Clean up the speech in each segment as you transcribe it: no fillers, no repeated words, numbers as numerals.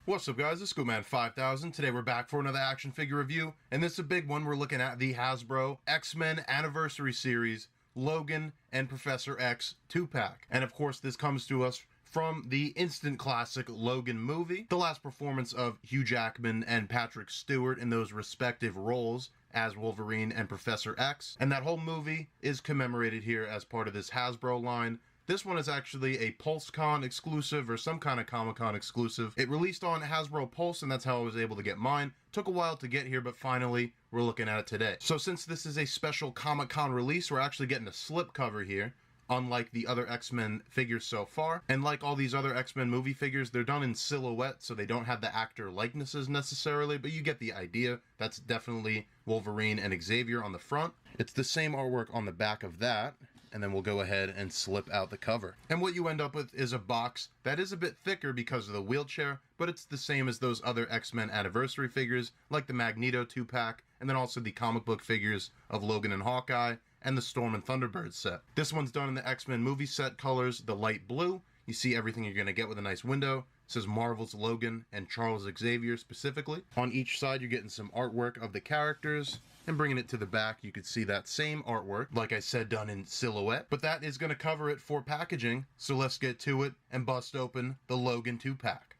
What's up guys, it's ScoopMan5000. Today we're back for another action figure review, and this is a big one. We're looking at the Hasbro X-Men Anniversary Series Logan and Professor X 2-pack. And of course this comes to us from the instant classic Logan movie, the last performance of Hugh Jackman and Patrick Stewart in those respective roles as Wolverine and Professor X. And that whole movie is commemorated here as part of this Hasbro line. This one is actually a PulseCon exclusive or some kind of Comic-Con exclusive. It released on Hasbro Pulse, and that's how I was able to get mine. Took a while to get here, but finally we're looking at it today. So since this is a special Comic-Con release, we're actually getting a slipcover here, unlike the other X-Men figures so far. And like all these other X-Men movie figures, they're done in silhouette, so they don't have the actor likenesses necessarily, but you get the idea. That's definitely Wolverine and Xavier on the front. It's the same artwork on the back of that, and then we'll go ahead and slip out the cover. And what you end up with is a box that is a bit thicker because of the wheelchair, but it's the same as those other X-Men Anniversary figures, like the Magneto 2-pack, and then also the comic book figures of Logan and Hawkeye, and the Storm and Thunderbird set. This one's done in the X-Men movie set colors, the light blue. You see everything you're going to get with a nice window. It says Marvel's Logan and Charles Xavier specifically. On each side you're getting some artwork of the characters, and bringing it to the back you could see that same artwork, like I said, done in silhouette. But that is going to cover it for packaging, so let's get to it and bust open the Logan 2-pack.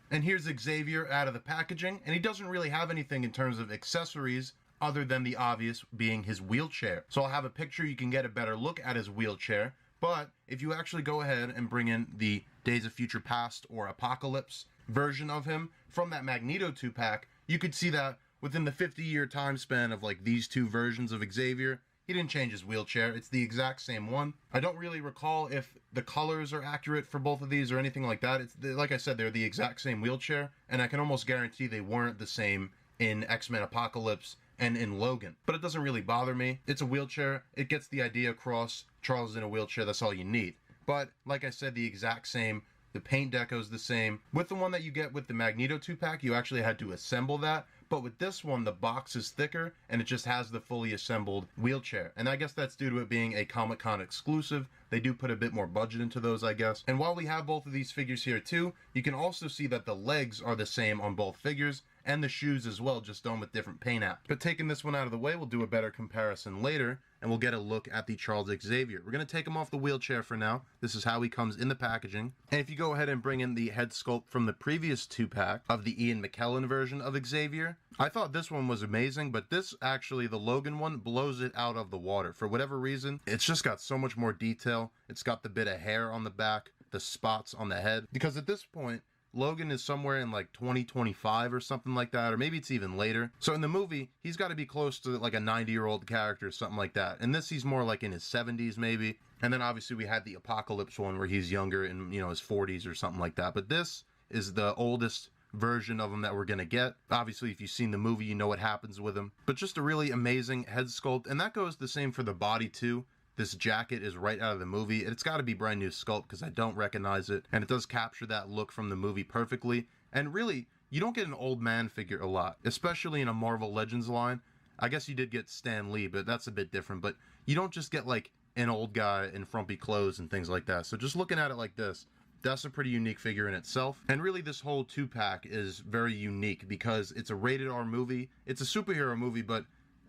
And here's Xavier out of the packaging, and he doesn't really have anything in terms of accessories other than the obvious being his wheelchair. So I'll have a picture, you can get a better look at his wheelchair. But if you actually go ahead and bring in the Days of Future Past or Apocalypse version of him from that Magneto 2-pack, you could see that within the 50-year time span of like these two versions of Xavier, he didn't change his wheelchair. It's the exact same one. I don't really recall if the colors are accurate for both of these or anything like that. Like I said, they're the exact same wheelchair, and I can almost guarantee they weren't the same in X-Men Apocalypse and in Logan. But it doesn't really bother me. It's a wheelchair. It gets the idea across. Charles is in a wheelchair. That's all you need. But like I said, the exact same. The paint deco is the same. With the one that you get with the Magneto 2-pack, you actually had to assemble that. But with this one, the box is thicker, and it just has the fully assembled wheelchair. And I guess that's due to it being a Comic-Con exclusive. They do put a bit more budget into those, I guess. And while we have both of these figures here too, you can also see that the legs are the same on both figures, and the shoes as well, just done with different paint apps. But taking this one out of the way, we'll do a better comparison later, and we'll get a look at the Charles Xavier. We're going to take him off the wheelchair for now. This is how he comes in the packaging. And if you go ahead and bring in the head sculpt from the previous 2-pack of the Ian McKellen version of Xavier, I thought this one was amazing, but this actually, the Logan one, blows it out of the water. For whatever reason, it's just got so much more detail. It's got the bit of hair on the back, the spots on the head. Because at this point, Logan is somewhere in like 2025 or something like that, or maybe it's even later. So in the movie, he's got to be close to like a 90-year-old character or something like that. In this, he's more like in his 70s maybe. And then obviously we had the Apocalypse one where he's younger in, you know, his 40s or something like that. But this is the oldest version of him that we're going to get. Obviously, if you've seen the movie, you know what happens with him. But just a really amazing head sculpt. And that goes the same for the body too. This jacket is right out of the movie. It's got to be brand new sculpt because I don't recognize it. And it does capture that look from the movie perfectly. And really, you don't get an old man figure a lot, especially in a Marvel Legends line. I guess you did get Stan Lee, but that's a bit different. But you don't just get like an old guy in frumpy clothes and things like that. So just looking at it like this, that's a pretty unique figure in itself. And really this whole 2-pack is very unique because it's a rated R movie. It's a superhero movie, but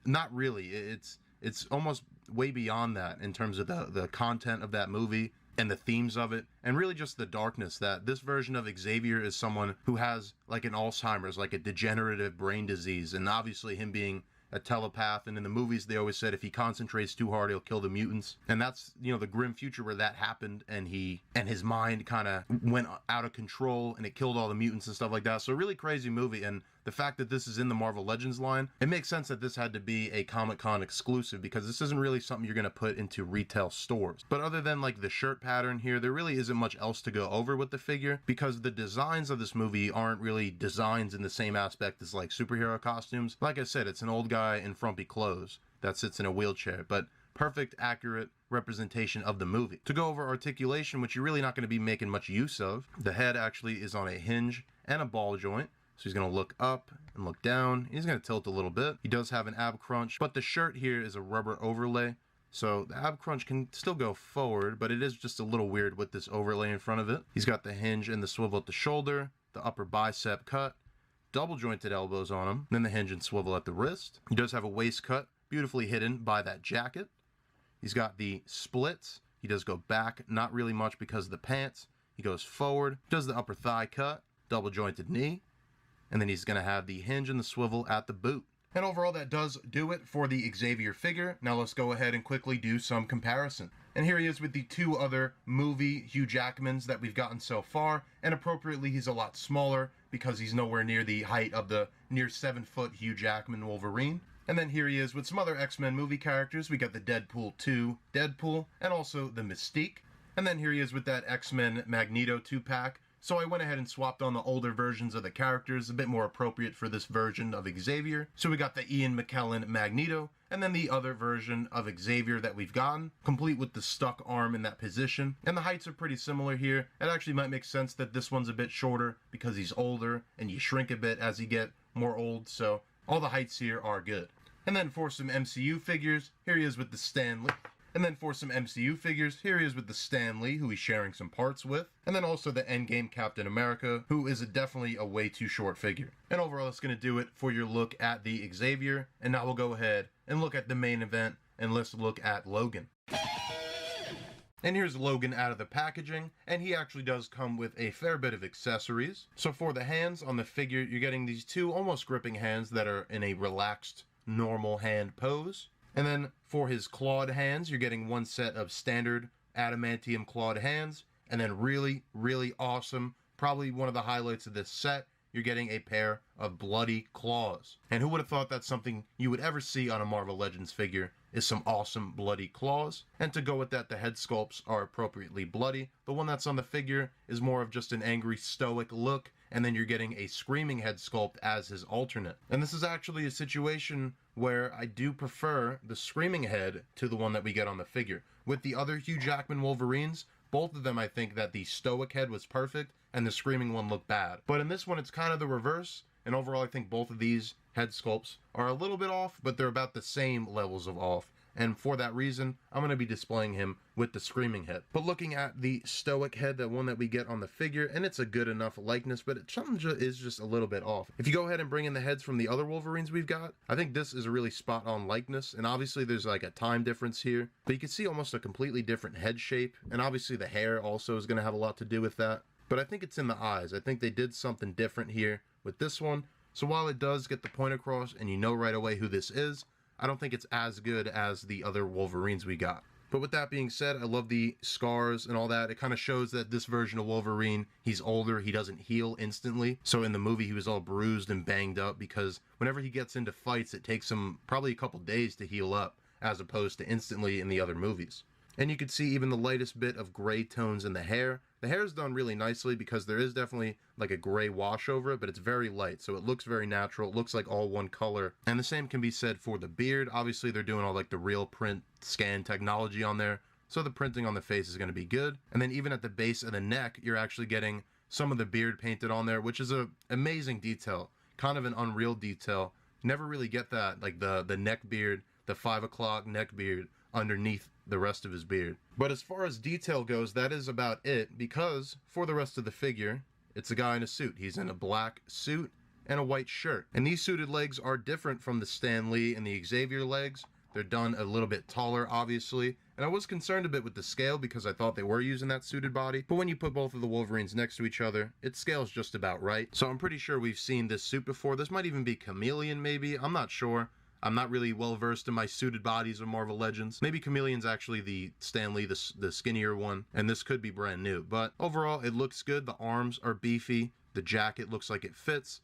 not really. It's almost way beyond that in terms of the content of that movie and the themes of it, and really just the darkness that this version of Xavier is someone who has like an Alzheimer's, like a degenerative brain disease, and obviously him being a telepath, and in the movies they always said if he concentrates too hard he'll kill the mutants, and that's, you know, the grim future where that happened, and his mind kind of went out of control and it killed all the mutants and stuff like that. So a really crazy movie, and the fact that this is in the Marvel Legends line, it makes sense that this had to be a Comic-Con exclusive because this isn't really something you're going to put into retail stores. But other than like the shirt pattern here, there really isn't much else to go over with the figure because the designs of this movie aren't really designs in the same aspect as like superhero costumes. Like I said, it's an old guy in frumpy clothes that sits in a wheelchair, but perfect, accurate representation of the movie. To go over articulation, which you're really not going to be making much use of, the head actually is on a hinge and a ball joint. So he's going to look up and look down. He's going to tilt a little bit. He does have an ab crunch, but the shirt here is a rubber overlay. So the ab crunch can still go forward, but it is just a little weird with this overlay in front of it. He's got the hinge and the swivel at the shoulder, the upper bicep cut, double jointed elbows on him, then the hinge and swivel at the wrist. He does have a waist cut, beautifully hidden by that jacket. He's got the splits. He does go back, not really much because of the pants. He goes forward, does the upper thigh cut, double jointed knee, and then he's going to have the hinge and the swivel at the boot. And overall, that does do it for the Xavier figure. Now let's go ahead and quickly do some comparison. And here he is with the two other movie Hugh Jackmans that we've gotten so far. And appropriately, he's a lot smaller because he's nowhere near the height of the near 7-foot Hugh Jackman Wolverine. And then here he is with some other X-Men movie characters. We got the Deadpool 2 Deadpool and also the Mystique. And then here he is with that X-Men Magneto 2-pack. So I went ahead and swapped on the older versions of the characters, a bit more appropriate for this version of Xavier. So we got the Ian McKellen Magneto, and then the other version of Xavier that we've gotten, complete with the stuck arm in that position. And the heights are pretty similar here. It actually might make sense that this one's a bit shorter because he's older, and you shrink a bit as you get more old, so all the heights here are good. And then for some MCU figures, here he is with the Stan Lee. And then for some MCU figures, here he is with the Stan Lee, who he's sharing some parts with. And then also the Endgame Captain America, who is definitely a way too short figure. And overall, that's going to do it for your look at the Xavier. And now we'll go ahead and look at the main event, and let's look at Logan. And here's Logan out of the packaging, and he actually does come with a fair bit of accessories. So for the hands on the figure, you're getting these two almost gripping hands that are in a relaxed, normal hand pose. And then for his clawed hands, you're getting one set of standard adamantium clawed hands. And then really, really awesome, probably one of the highlights of this set, you're getting a pair of bloody claws. And who would have thought that's something you would ever see on a Marvel Legends figure, is some awesome bloody claws. And to go with that, the head sculpts are appropriately bloody. The one that's on the figure is more of just an angry, stoic look. And then you're getting a screaming head sculpt as his alternate. And this is actually a situation where I do prefer the screaming head to the one that we get on the figure. With the other Hugh Jackman Wolverines, both of them I think that the stoic head was perfect and the screaming one looked bad. But in this one, it's kind of the reverse. And overall, I think both of these head sculpts are a little bit off, but they're about the same levels of off. And for that reason, I'm going to be displaying him with the screaming head. But looking at the stoic head, the one that we get on the figure, and it's a good enough likeness, but something is just a little bit off. If you go ahead and bring in the heads from the other Wolverines we've got, I think this is a really spot-on likeness. And obviously there's like a time difference here, but you can see almost a completely different head shape. And obviously the hair also is going to have a lot to do with that. But I think it's in the eyes. I think they did something different here with this one. So while it does get the point across and you know right away who this is, I don't think it's as good as the other Wolverines we got. But with that being said, I love the scars and all that. It kind of shows that this version of Wolverine, he's older, he doesn't heal instantly. So in the movie, he was all bruised and banged up because whenever he gets into fights, it takes him probably a couple days to heal up, as opposed to instantly in the other movies. And you can see even the lightest bit of gray tones in the hair. The hair is done really nicely because there is definitely like a gray wash over it, but it's very light, so it looks very natural. It looks like all one color. And the same can be said for the beard. Obviously, they're doing all like the real print scan technology on there, so the printing on the face is going to be good. And then even at the base of the neck, you're actually getting some of the beard painted on there, which is a amazing detail, kind of an unreal detail. Never really get that, like the neck beard, the 5 o'clock neck beard underneath the rest of his beard. But as far as detail goes, that is about it, because for the rest of the figure, it's a guy in a suit. He's in a black suit and a white shirt. And these suited legs are different from the Stan Lee and the Xavier legs. They're done a little bit taller, obviously. And I was concerned a bit with the scale because I thought they were using that suited body. But when you put both of the Wolverines next to each other, it scales just about right. So I'm pretty sure we've seen this suit before. This might even be Chameleon, maybe. I'm not sure. I'm not really well versed in my suited bodies of Marvel Legends. Maybe Chameleon's actually the Stan Lee, the skinnier one, and this could be brand new. But overall, it looks good. The arms are beefy. The jacket looks like it fits.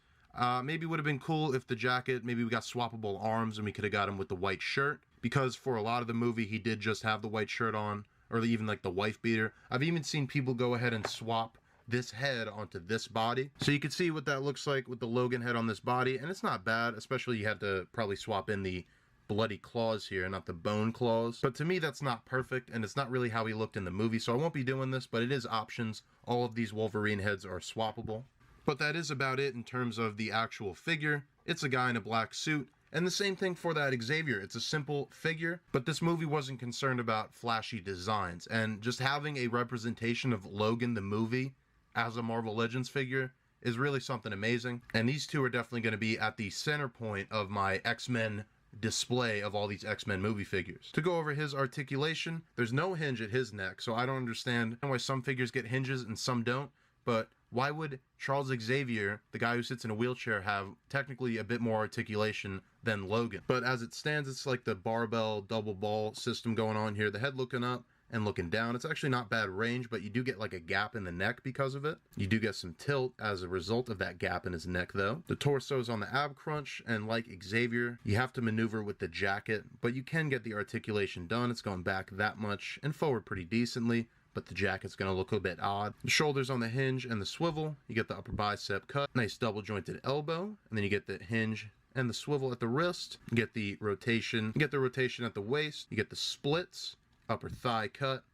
Maybe it would have been cool if the jacket, maybe we got swappable arms and we could have got him with the white shirt. Because for a lot of the movie, he did just have the white shirt on, or even like the wife beater. I've even seen people go ahead and swap this head onto this body. So you can see what that looks like with the Logan head on this body, and it's not bad, especially you had to probably swap in the bloody claws here, not the bone claws. But to me, that's not perfect, and it's not really how he looked in the movie, so I won't be doing this, but it is options. All of these Wolverine heads are swappable. But that is about it in terms of the actual figure. It's a guy in a black suit, And the same thing for that Xavier. It's a simple figure, but this movie wasn't concerned about flashy designs. And just having a representation of Logan the movie as a Marvel Legends figure is really something amazing. And these two are definitely going to be at the center point of my X-Men display of all these X-Men movie figures. To go over his articulation, there's no hinge at his neck, so I don't understand why some figures get hinges and some don't, but why would Charles Xavier, the guy who sits in a wheelchair, have technically a bit more articulation than Logan? But as it stands, it's like the barbell double ball system going on here. The head looking up and looking down. It's actually not bad range, but you do get like a gap in the neck because of it. You do get some tilt as a result of that gap in his neck though. The torso is on the ab crunch, and like Xavier, you have to maneuver with the jacket, but you can get the articulation done. It's going back that much and forward pretty decently, but the jacket's going to look a bit odd. The shoulders on the hinge and the swivel. You get the upper bicep cut. Nice double jointed elbow, and then you get the hinge and the swivel at the wrist. You get the rotation. You get the rotation at the waist. You get the splits, upper thigh cut,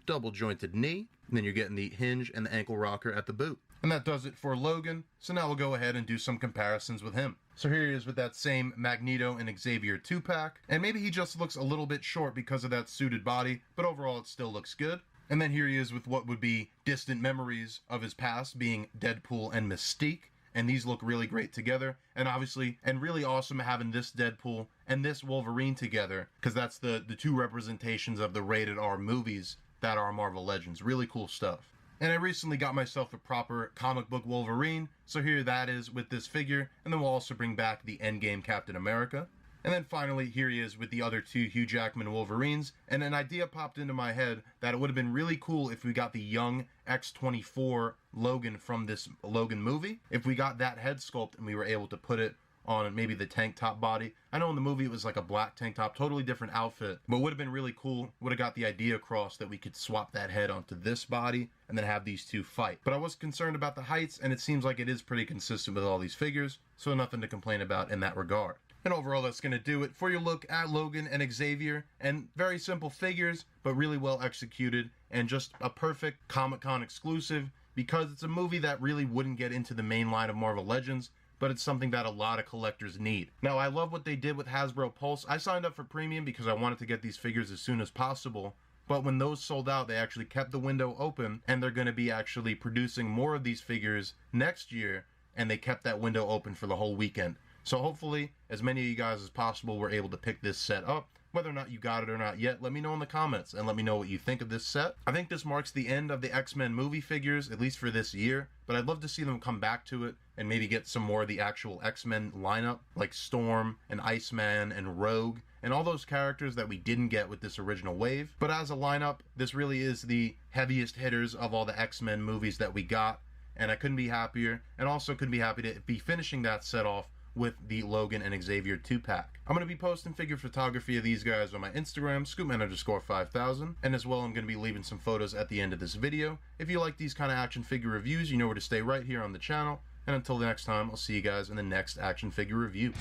double jointed knee, and then you're getting the hinge and the ankle rocker at the boot. And that does it for Logan. So now we'll go ahead and do some comparisons with him. So here he is with that same Magneto and Xavier 2-pack, and maybe he just looks a little bit short because of that suited body, but overall it still looks good. And then here he is with what would be distant memories of his past, being Deadpool and Mystique. And these look really great together, and obviously, and really awesome having this Deadpool and this Wolverine together, because that's the two representations of the rated R movies that are Marvel Legends. Really cool stuff. And I recently got myself a proper comic book Wolverine, so here that is with this figure, and then we'll also bring back the Endgame Captain America. And then finally, here he is with the other two Hugh Jackman Wolverines, and an idea popped into my head that it would have been really cool if we got the young X-24 Logan from this Logan movie. If we got that head sculpt and we were able to put it on maybe the tank top body. I know in the movie it was like a black tank top, totally different outfit, but would have been really cool. Would have got the idea across that we could swap that head onto this body and then have these two fight. But I was concerned about the heights, and it seems like it is pretty consistent with all these figures, so nothing to complain about in that regard. And overall, that's going to do it for your look at Logan and Xavier. And very simple figures, but really well executed, and just a perfect Comic-Con exclusive, because it's a movie that really wouldn't get into the main line of Marvel Legends, but it's something that a lot of collectors need. Now, I love what they did with Hasbro Pulse. I signed up for Premium because I wanted to get these figures as soon as possible, but when those sold out, they actually kept the window open, and they're going to be actually producing more of these figures next year, and they kept that window open for the whole weekend. So hopefully, as many of you guys as possible were able to pick this set up. Whether or not you got it or not yet, let me know in the comments, and let me know what you think of this set. I think this marks the end of the X-Men movie figures, at least for this year, but I'd love to see them come back to it and maybe get some more of the actual X-Men lineup, like Storm and Iceman and Rogue, and all those characters that we didn't get with this original wave. But as a lineup, this really is the heaviest hitters of all the X-Men movies that we got, and I couldn't be happier, and also couldn't be happy to be finishing that set off with the Logan and Xavier 2-pack. I'm going to be posting figure photography of these guys on my Instagram, scoopman_5000, and as well I'm going to be leaving some photos at the end of this video. If you like these kind of action figure reviews, you know where to stay right here on the channel, and until the next time, I'll see you guys in the next action figure review.